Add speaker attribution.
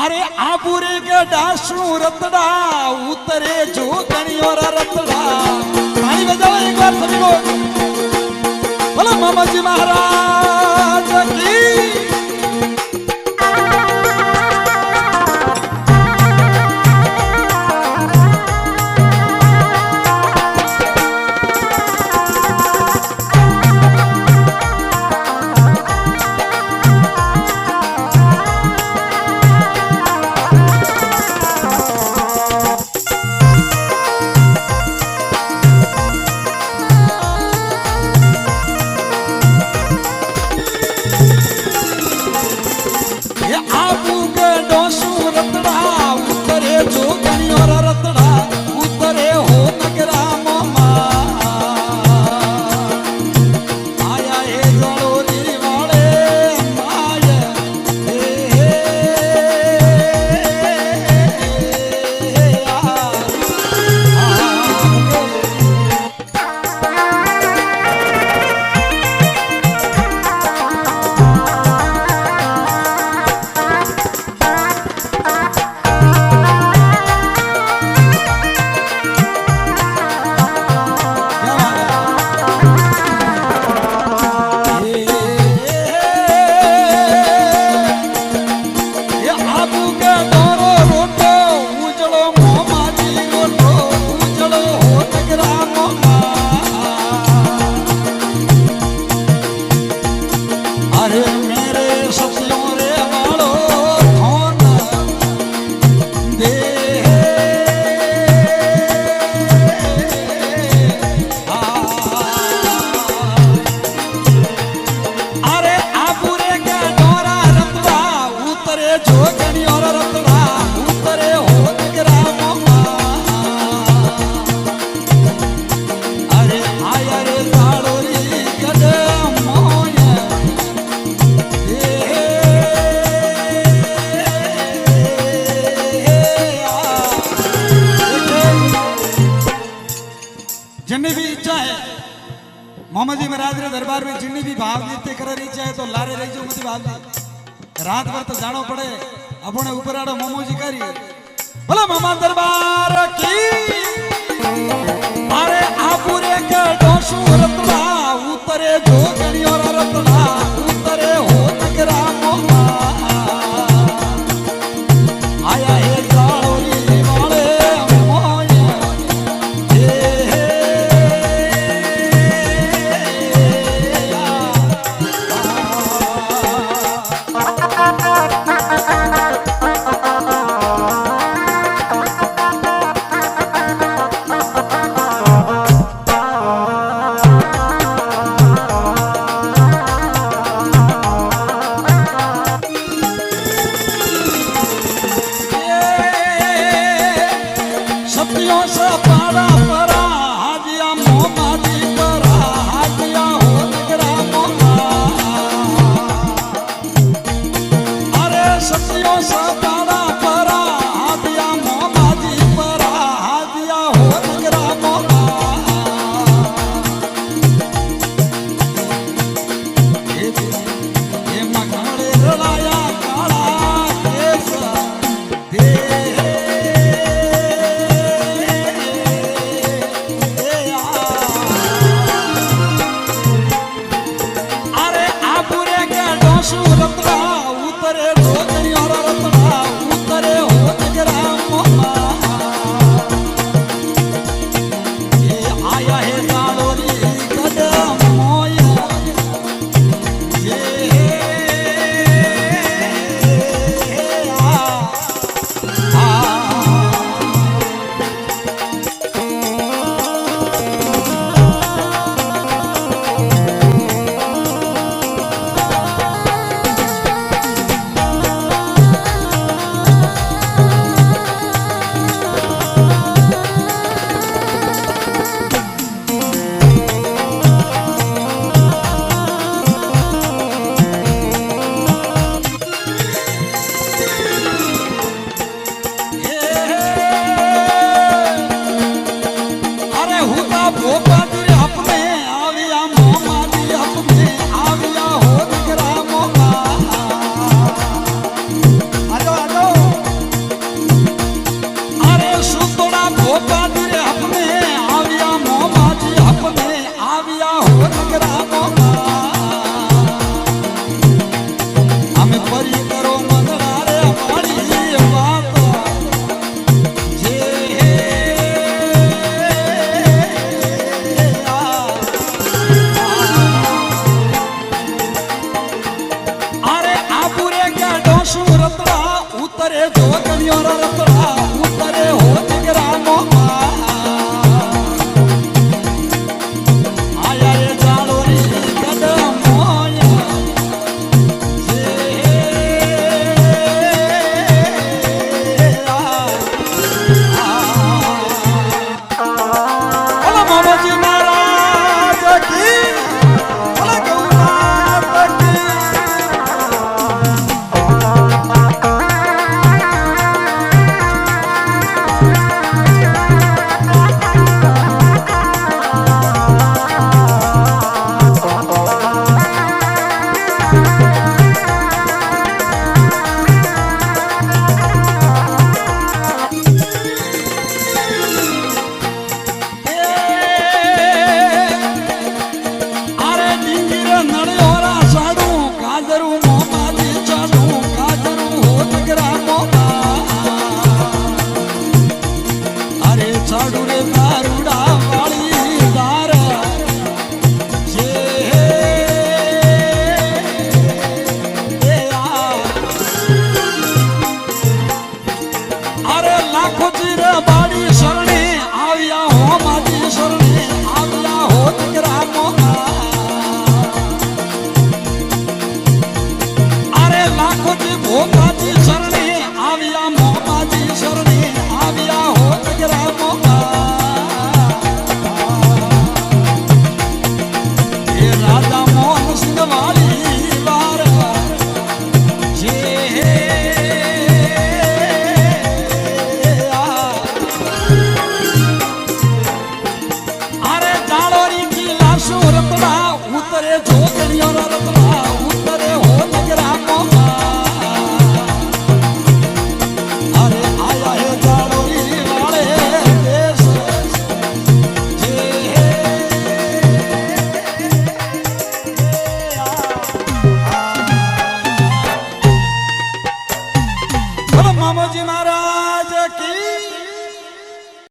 Speaker 1: अरे आबूरे के डासू रतड़ा उतरे जो गणी और रतड़ा पानी बजाओ एक बार सभी लोग बोलो मामा जी महाराज की मोहम्मद जी महाराज रे दरबार में जिन्नी भी भाव नृत्य कर रही चाहे तो लारे रही जो मत भाव रात भर तो जानो पड़े अपने ऊपर आड़ो मोमो जी करी बोला मामा दरबार की अरे आपुरे के डोसू रतड़ा उतरे जो गणी और रतड़ा उतरे हो नगरा मोमा आया है कालोरी वाले उतरे रोगनी और रतड़ा કરો મંદડા રે મારી વાત જે અરે આપુરે કાઢો શું રતડા ઉતરે જો કન્યો રતડા ઉતરે હો દીકરા નો આયા રે જાડો રી કદમ મોયા ઓલા મામાજી મહારાજ કી ઓલા ગૌનાથ કી ઉતરે જો કન્યો રતડા